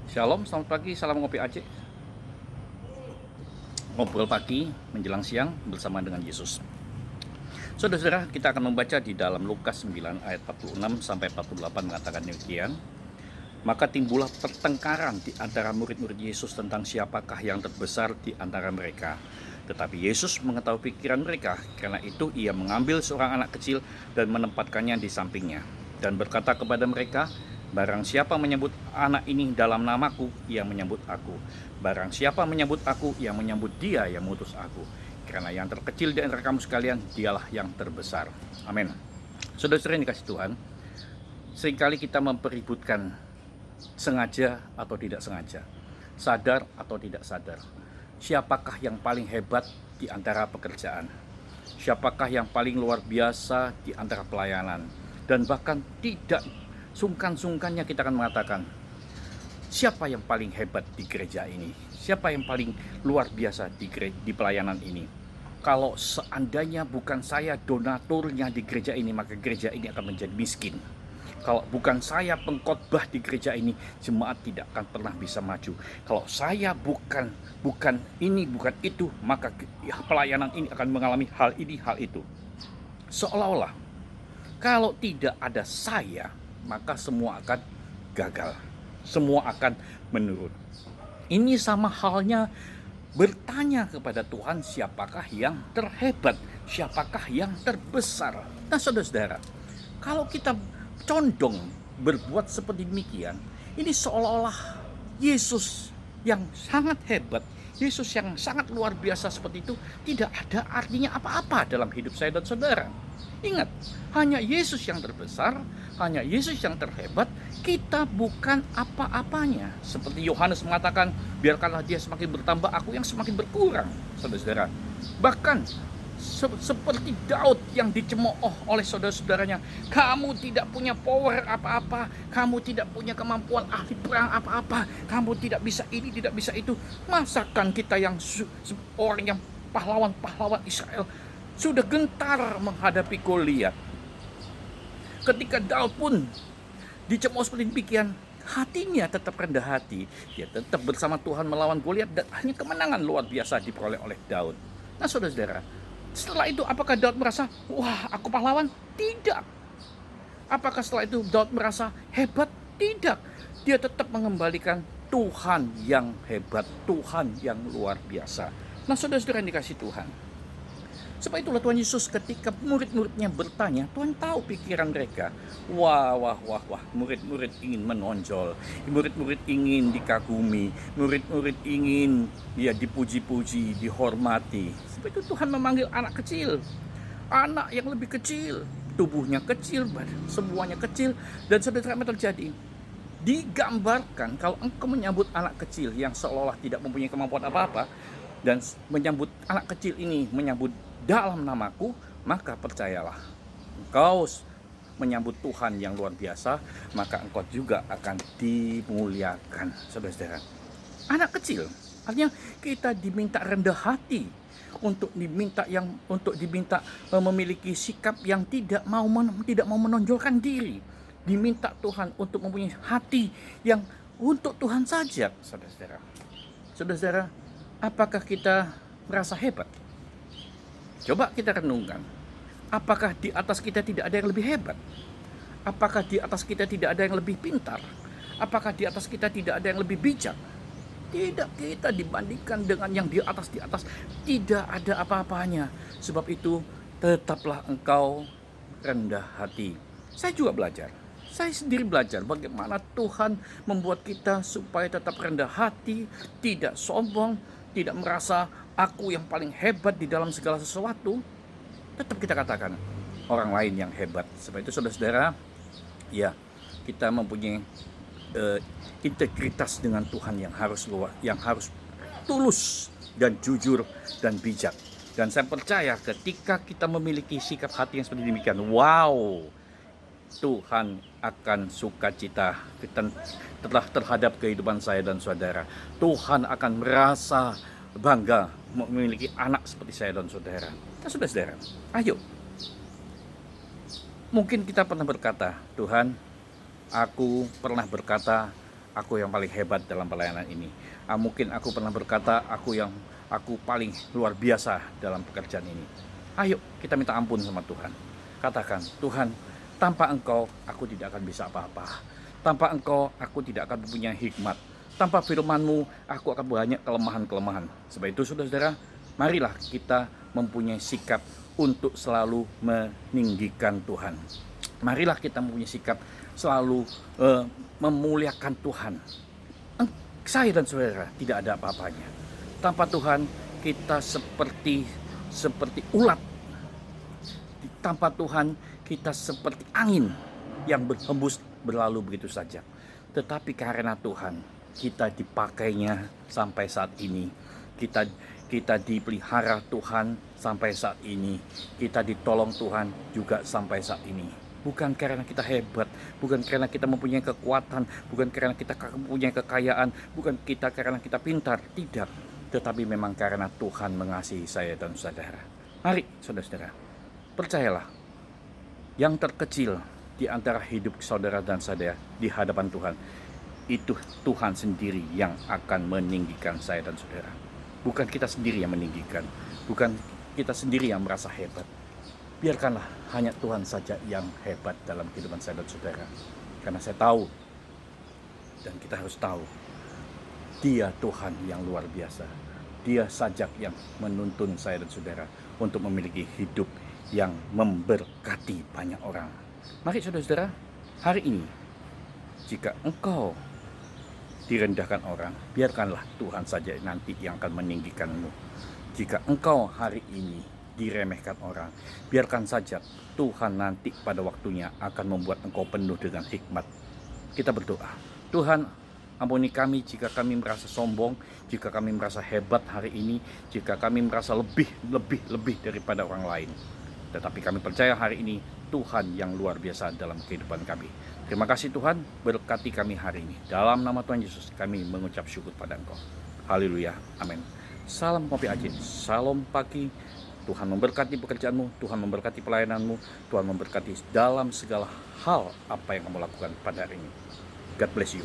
Shalom, selamat pagi, salam ngopi Aceh. Ngobrol pagi menjelang siang bersama dengan Yesus. Saudara-saudara, kita akan membaca di dalam Lukas 9 ayat 46 sampai 48 mengatakan demikian. Maka timbullah pertengkaran di antara murid-murid Yesus tentang siapakah yang terbesar di antara mereka. Tetapi Yesus mengetahui pikiran mereka, karena itu ia mengambil seorang anak kecil dan menempatkannya di sampingnya. Dan berkata kepada mereka, barang siapa menyebut anak ini dalam namaku, ia menyebut aku. Barang siapa menyebut aku, ia menyebut dia yang mengutus aku. Karena yang terkecil di antara kamu sekalian, dialah yang terbesar. Amin. Saudara-saudara yang dikasih Tuhan, seringkali kita mempeributkan sengaja atau tidak sengaja, sadar atau tidak sadar. Siapakah yang paling hebat di antara pekerjaan? Siapakah yang paling luar biasa di antara pelayanan? Dan bahkan tidak sungkan-sungkannya kita akan mengatakan, siapa yang paling hebat di gereja ini? Siapa yang paling luar biasa di pelayanan ini? Kalau seandainya bukan saya donaturnya di gereja ini, maka gereja ini akan menjadi miskin. Kalau bukan saya pengkhotbah di gereja ini, jemaat tidak akan pernah bisa maju. Kalau saya bukan ini, bukan itu, maka pelayanan ini akan mengalami hal ini, hal itu. Seolah-olah kalau tidak ada saya, maka semua akan gagal. Semua akan menurun. Ini sama halnya bertanya kepada Tuhan, siapakah yang terhebat, siapakah yang terbesar. Nah, saudara-saudara, kalau kita condong berbuat seperti demikian, ini seolah-olah Yesus yang sangat hebat, Yesus yang sangat luar biasa seperti itu tidak ada artinya apa-apa dalam hidup saya dan saudara. Ingat, hanya Yesus yang terbesar, hanya Yesus yang terhebat, kita bukan apa-apanya. Seperti Yohanes mengatakan, biarkanlah dia semakin bertambah, aku yang semakin berkurang, saudara-saudara. Bahkan seperti Daud yang dicemooh oleh saudara-saudaranya, kamu tidak punya power apa-apa, kamu tidak punya kemampuan ahli perang apa-apa, kamu tidak bisa ini, tidak bisa itu. Masakan kita yang orang yang pahlawan-pahlawan Israel sudah gentar menghadapi Goliat. Ketika Daud pun dicemooh seperti demikian, hatinya tetap rendah hati. Dia tetap bersama Tuhan melawan Goliat dan akhirnya kemenangan luar biasa diperoleh oleh Daud. Nah, saudara-saudara, setelah itu apakah Daud merasa, wah, aku pahlawan? Tidak. Apakah setelah itu Daud merasa hebat? Tidak. Dia tetap mengembalikan Tuhan yang hebat, Tuhan yang luar biasa. Nah, saudara-saudara yang dikasih Tuhan, sebab itulah Tuhan Yesus ketika murid-muridnya bertanya, Tuhan tahu pikiran mereka. Wah, murid-murid ingin menonjol, murid-murid ingin dikagumi, murid-murid ingin dipuji-puji, dihormati. Sebab itu Tuhan memanggil anak kecil, anak yang lebih kecil, tubuhnya kecil, semuanya kecil, dan saudara apa terjadi? Digambarkan kalau engkau menyambut anak kecil yang seolah-olah tidak mempunyai kemampuan apa-apa, dan menyambut anak kecil ini, menyambut dalam namaku, maka percayalah, engkau menyambut Tuhan yang luar biasa, maka engkau juga akan dimuliakan. Saudara-saudara, anak kecil artinya kita diminta rendah hati, untuk diminta memiliki sikap yang tidak mau menonjolkan diri, diminta Tuhan untuk mempunyai hati yang untuk Tuhan saja. Saudara-saudara, apakah kita merasa hebat? Coba kita renungkan, apakah di atas kita tidak ada yang lebih hebat? Apakah di atas kita tidak ada yang lebih pintar? Apakah di atas kita tidak ada yang lebih bijak? Tidak, kita dibandingkan dengan yang di atas tidak ada apa-apanya. Sebab itu tetaplah engkau rendah hati. Saya juga belajar, saya sendiri belajar bagaimana Tuhan membuat kita supaya tetap rendah hati, tidak sombong, tidak merasa aku yang paling hebat di dalam segala sesuatu. Tetap kita katakan orang lain yang hebat. Sebab itu saudara-saudara, ya, kita mempunyai integritas dengan Tuhan yang harus tulus dan jujur dan bijak. Dan saya percaya ketika kita memiliki sikap hati yang seperti demikian, wow, Tuhan akan sukacita terhadap kehidupan saya dan saudara. Tuhan akan merasa bangga memiliki anak seperti saya dan saudara. Nah, saudara-saudara, ayo. Mungkin kita pernah berkata, Tuhan, aku pernah berkata, aku yang paling hebat dalam pelayanan ini. Mungkin aku pernah berkata aku paling luar biasa dalam pekerjaan ini. Ayo kita minta ampun sama Tuhan. Katakan, Tuhan, tanpa Engkau aku tidak akan bisa apa-apa. Tanpa Engkau aku tidak akan mempunyai hikmat. Tanpa firman-Mu aku akan banyak kelemahan-kelemahan. Sebab itu saudara-saudara, marilah kita mempunyai sikap untuk selalu meninggikan Tuhan. Marilah kita mempunyai sikap selalu memuliakan Tuhan. Saya dan saudara tidak ada apa-apanya. Tanpa Tuhan kita seperti ulat. Tanpa Tuhan kita seperti angin yang berhembus berlalu begitu saja. Tetapi karena Tuhan kita dipakainya sampai saat ini. Kita dipelihara Tuhan sampai saat ini. Kita ditolong Tuhan juga sampai saat ini. Bukan karena kita hebat, bukan karena kita mempunyai kekuatan, bukan karena kita mempunyai kekayaan, bukan karena kita pintar, tidak. Tetapi memang karena Tuhan mengasihi saya dan saudara. Mari saudara-saudara, percayalah, yang terkecil di antara hidup saudara dan saya di hadapan Tuhan, itu Tuhan sendiri yang akan meninggikan saya dan saudara. Bukan kita sendiri yang meninggikan, bukan kita sendiri yang merasa hebat. Biarkanlah hanya Tuhan saja yang hebat dalam kehidupan saya dan saudara. Karena saya tahu, dan kita harus tahu, Dia Tuhan yang luar biasa. Dia saja yang menuntun saya dan saudara untuk memiliki hidup yang memberkati banyak orang. Mari saudara-saudara, hari ini, jika engkau direndahkan orang, biarkanlah Tuhan saja nanti yang akan meninggikanmu. Jika engkau hari ini diremehkan orang, biarkan saja Tuhan nanti pada waktunya akan membuat engkau penuh dengan hikmat. Kita berdoa, Tuhan, ampuni kami jika kami merasa sombong, jika kami merasa hebat hari ini, jika kami merasa lebih daripada orang lain. Tetapi kami percaya hari ini Tuhan yang luar biasa dalam kehidupan kami. Terima kasih Tuhan, berkati kami hari ini. Dalam nama Tuhan Yesus kami mengucap syukur pada Engkau. Haleluya, amin. Salam Kopi Ajin, salam pagi. Tuhan memberkati pekerjaanmu, Tuhan memberkati pelayananmu, Tuhan memberkati dalam segala hal apa yang kamu lakukan pada hari ini. God bless you.